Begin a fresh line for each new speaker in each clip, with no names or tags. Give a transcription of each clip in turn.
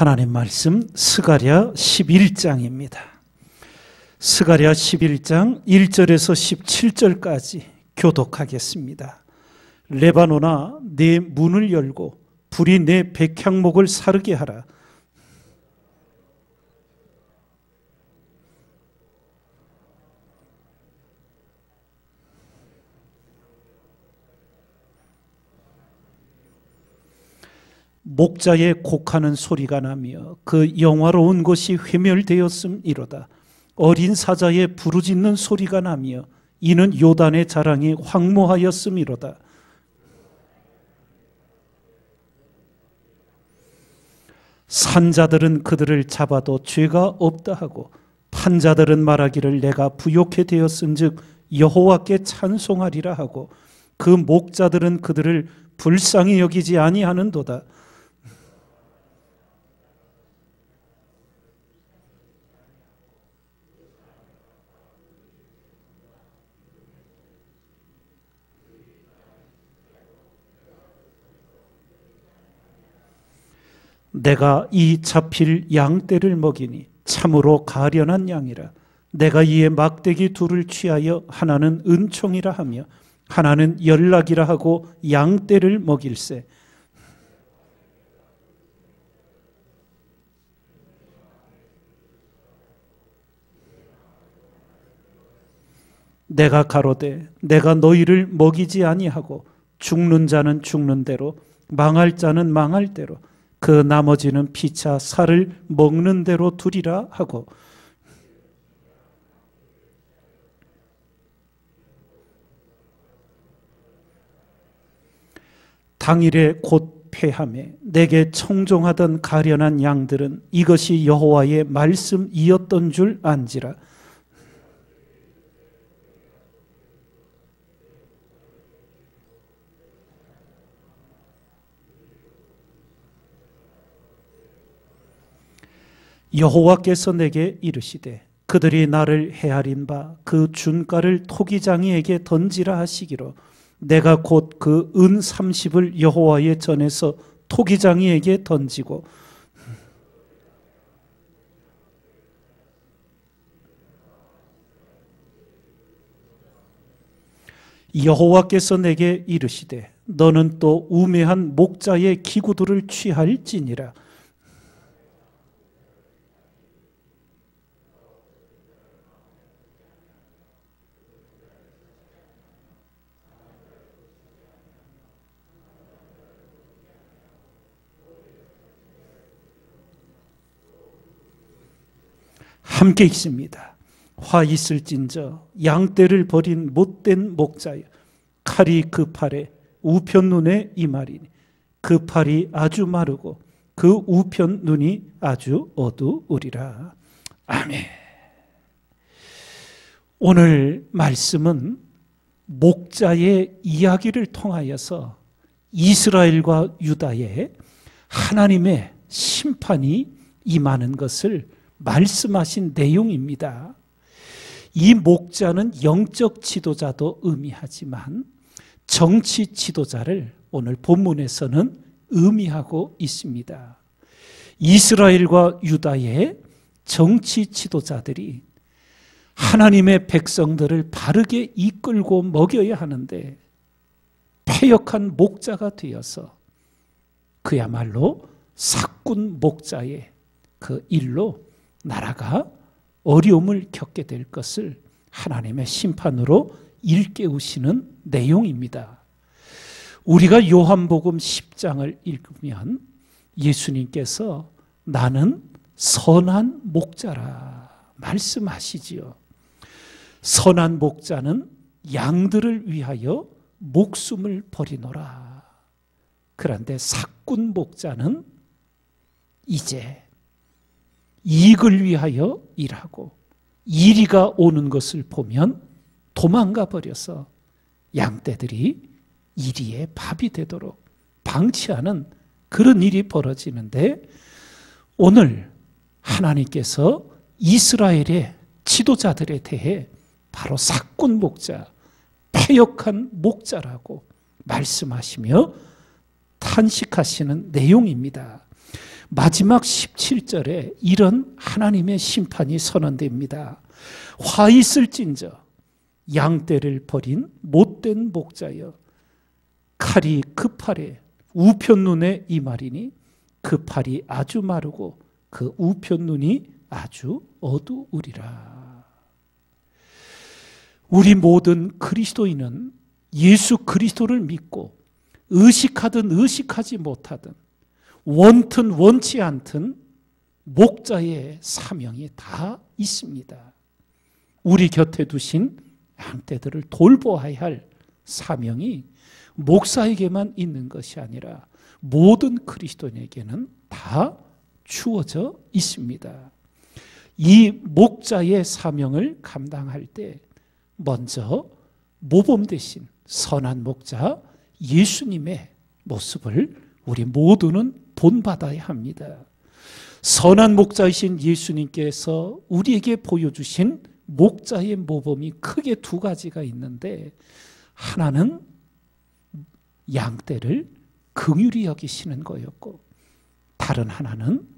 하나님 말씀 스가랴 11장입니다. 스가랴 11장 1절에서 17절까지 교독하겠습니다. 레바논아, 내 문을 열고 불이 내 백향목을 사르게 하라. 목자의 곡하는 소리가 나며 그 영화로운 곳이 회멸되었음이로다. 어린 사자의 부르짖는 소리가 나며 이는 요단의 자랑이 황무하였음이로다. 산자들은 그들을 잡아도 죄가 없다 하고 판자들은 말하기를 내가 부욕해 되었은즉 여호와께 찬송하리라 하고 그 목자들은 그들을 불쌍히 여기지 아니하는도다. 내가 이 잡힐 양떼를 먹이니 참으로 가련한 양이라. 내가 이에 막대기 둘을 취하여 하나는 은총이라 하며 하나는 연락이라 하고 양떼를 먹일세. 내가 가로되 내가 너희를 먹이지 아니하고 죽는 자는 죽는 대로 망할 자는 망할 대로 그 나머지는 피차 살을 먹는 대로 두리라 하고 당일에 곧 패하매 내게 청종하던 가련한 양들은 이것이 여호와의 말씀이었던 줄 안지라. 여호와께서 내게 이르시되 그들이 나를 헤아린 바 그 준가를 토기장이에게 던지라 하시기로 내가 곧 그 은 30을 여호와의 전에서 토기장이에게 던지고 여호와께서 내게 이르시되 너는 또 우매한 목자의 기구들을 취할지니라. 함께 있습니다. 화 있을진저 양떼를 버린 못된 목자여 칼이 그 팔에 우편 눈에 이말이니 그 팔이 아주 마르고 그 우편 눈이 아주 어두우리라. 아멘. 오늘 말씀은 목자의 이야기를 통하여서 이스라엘과 유다에 하나님의 심판이 임하는 것을 말씀하신 내용입니다. 이 목자는 영적 지도자도 의미하지만 정치 지도자를 오늘 본문에서는 의미하고 있습니다. 이스라엘과 유다의 정치 지도자들이 하나님의 백성들을 바르게 이끌고 먹여야 하는데 패역한 목자가 되어서 그야말로 사꾼 목자의 그 일로 나라가 어려움을 겪게 될 것을 하나님의 심판으로 일깨우시는 내용입니다. 우리가 요한복음 10장을 읽으면 예수님께서 나는 선한 목자라 말씀하시지요. 선한 목자는 양들을 위하여 목숨을 버리노라. 그런데 사꾼 목자는 이제 이익을 위하여 일하고 이리가 오는 것을 보면 도망가 버려서 양떼들이 이리의 밥이 되도록 방치하는 그런 일이 벌어지는데 오늘 하나님께서 이스라엘의 지도자들에 대해 바로 사꾼 목자, 패역한 목자라고 말씀하시며 탄식하시는 내용입니다. 마지막 17절에 이런 하나님의 심판이 선언됩니다. 화 있을진저 양떼를 버린 못된 목자여 칼이 그 팔에 우편눈에 이말이니 그 팔이 아주 마르고 그 우편눈이 아주 어두우리라. 우리 모든 그리스도인은 예수 그리스도를 믿고 의식하든 의식하지 못하든 원튼 원치 않든 목자의 사명이 다 있습니다. 우리 곁에 두신 양떼들을 돌보아야 할 사명이 목사에게만 있는 것이 아니라 모든 그리스도인에게는 다 주어져 있습니다. 이 목자의 사명을 감당할 때 먼저 모범 대신 선한 목자 예수님의 모습을 우리 모두는 본받아야 합니다. 선한 목자이신 예수님께서 우리에게 보여주신 목자의 모범이 크게 두 가지가 있는데, 하나는 양떼를 긍휼히 여기시는 거였고, 다른 하나는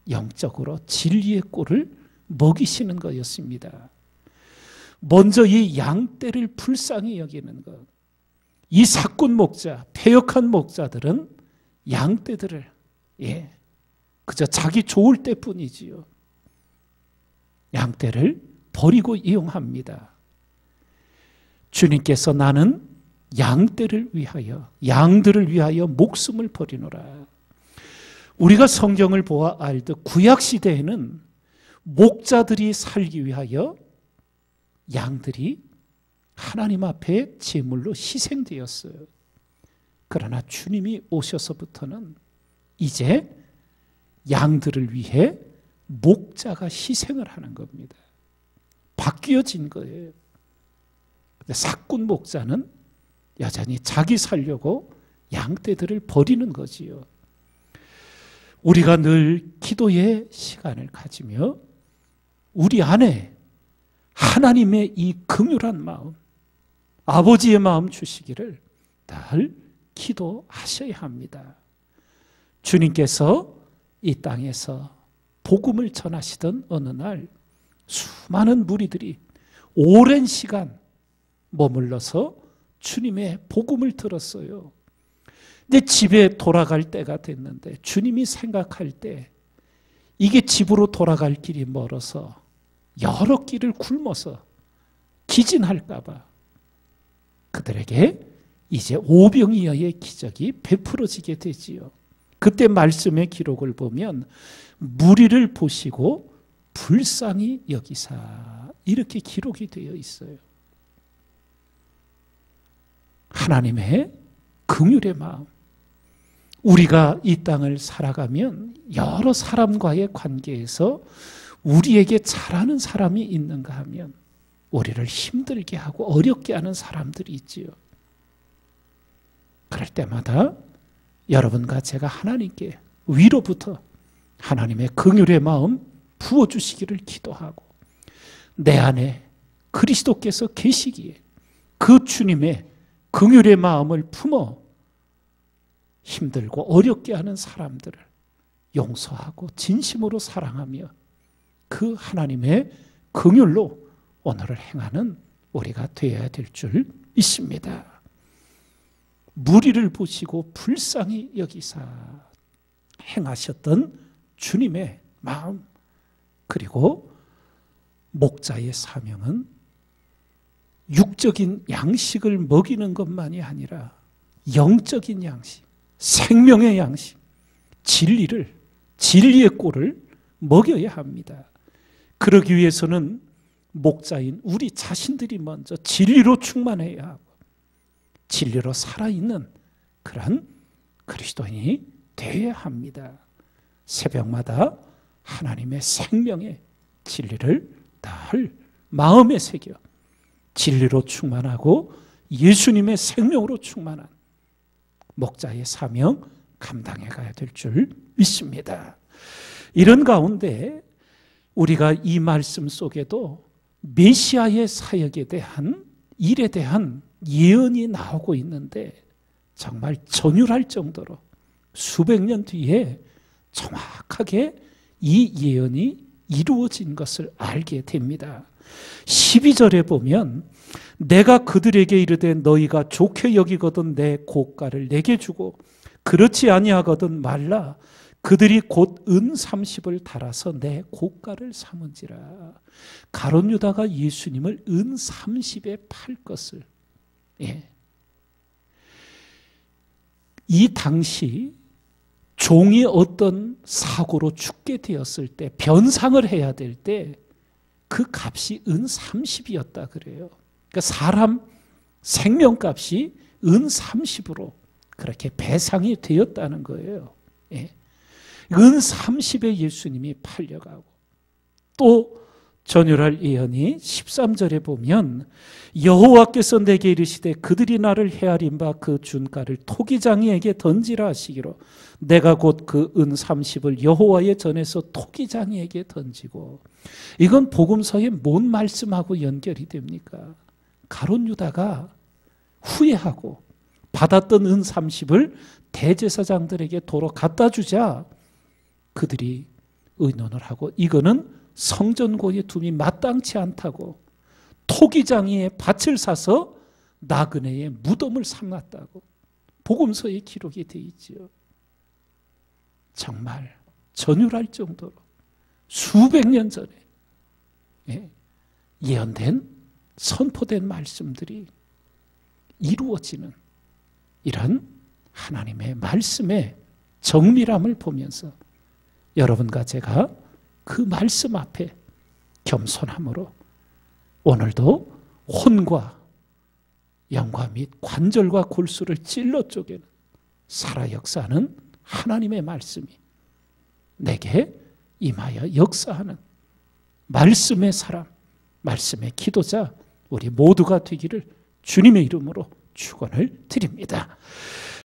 영적으로 진리의 꼴을 먹이시는 거였습니다. 먼저 이 양떼를 불쌍히 여기는 것. 이 사꾼 목자, 패역한 목자들은 양떼들을 그저 자기 좋을 때뿐이지요. 양떼를 버리고 이용합니다. 주님께서 나는 양들을 위하여 목숨을 버리노라. 우리가 성경을 보아 알듯 구약시대에는 목자들이 살기 위하여 양들이 하나님 앞에 제물로 희생되었어요. 그러나 주님이 오셔서부터는 이제 양들을 위해 목자가 희생을 하는 겁니다. 바뀌어진 거예요. 사꾼 목자는 여전히 자기 살려고 양떼들을 버리는 거지요. 우리가 늘 기도의 시간을 가지며 우리 안에 하나님의 이 긍휼한 마음, 아버지의 마음 주시기를 늘 기도하셔야 합니다. 주님께서 이 땅에서 복음을 전하시던 어느 날 수많은 무리들이 오랜 시간 머물러서 주님의 복음을 들었어요. 근데 집에 돌아갈 때가 됐는데 주님이 생각할 때 이게 집으로 돌아갈 길이 멀어서 여러 길을 굶어서 기진할까 봐 그들에게 이제 오병이어의 기적이 베풀어지게 되지요. 그때 말씀의 기록을 보면 무리를 보시고 불쌍히 여기사 이렇게 기록이 되어 있어요. 하나님의 긍휼의 마음. 우리가 이 땅을 살아가면 여러 사람과의 관계에서 우리에게 잘하는 사람이 있는가 하면 우리를 힘들게 하고 어렵게 하는 사람들이 있지요. 그럴 때마다 여러분과 제가 하나님께 위로부터 하나님의 긍휼의 마음 부어주시기를 기도하고 내 안에 그리스도께서 계시기에 그 주님의 긍휼의 마음을 품어 힘들고 어렵게 하는 사람들을 용서하고 진심으로 사랑하며 그 하나님의 긍휼로 오늘을 행하는 우리가 되어야 될 줄 믿습니다. 무리를 보시고 불쌍히 여기사 행하셨던 주님의 마음, 그리고 목자의 사명은 육적인 양식을 먹이는 것만이 아니라 영적인 양식, 생명의 양식, 진리의 꼴을 먹여야 합니다. 그러기 위해서는 목자인 우리 자신들이 먼저 진리로 충만해야 하고 진리로 살아있는 그런 그리스도인이 되어야 합니다. 새벽마다 하나님의 생명의 진리를 늘 마음에 새겨 진리로 충만하고 예수님의 생명으로 충만한 목자의 사명 감당해 가야 될 줄 믿습니다. 이런 가운데 우리가 이 말씀 속에도 메시아의 사역에 대한 일에 대한 예언이 나오고 있는데 정말 전율할 정도로 수백 년 뒤에 정확하게 이 예언이 이루어진 것을 알게 됩니다. 12절에 보면 내가 그들에게 이르되 너희가 좋게 여기거든 내 고가를 내게 주고 그렇지 아니하거든 말라. 그들이 곧 은 30을 달아서 내 고가를 삼은지라. 가룟 유다가 예수님을 은 30에 팔 것을, 이 당시 종이 어떤 사고로 죽게 되었을 때 변상을 해야 될 때 그 값이 은 30이었다 그래요. 그러니까 사람 생명값이 은 30으로 그렇게 배상이 되었다는 거예요. 은 30에 예수님이 팔려가고, 또 전율할 예언이 13절에 보면 여호와께서 내게 이르시되 그들이 나를 헤아린 바 그 준가를 토기장이에게 던지라 하시기로 내가 곧 그 은 30을 여호와의 전에서 토기장이에게 던지고. 이건 복음서의 뭔 말씀하고 연결이 됩니까? 가룟 유다가 후회하고 받았던 은 30을 대제사장들에게 도로 갖다 주자 그들이 의논을 하고 이거는 성전고에 둠이 마땅치 않다고 토기장이의 밭을 사서 나그네의 무덤을 삼았다고 복음서에 기록이 되어 있지요. 정말 전율할 정도로 수백 년 전에 예언된 선포된 말씀들이 이루어지는 이런 하나님의 말씀의 정밀함을 보면서 여러분과 제가 그 말씀 앞에 겸손함으로 오늘도 혼과 영과 및 관절과 골수를 찔러 쪼개는 살아 역사하는 하나님의 말씀이 내게 임하여 역사하는 말씀의 사람, 말씀의 기도자 우리 모두가 되기를 주님의 이름으로 축원을 드립니다.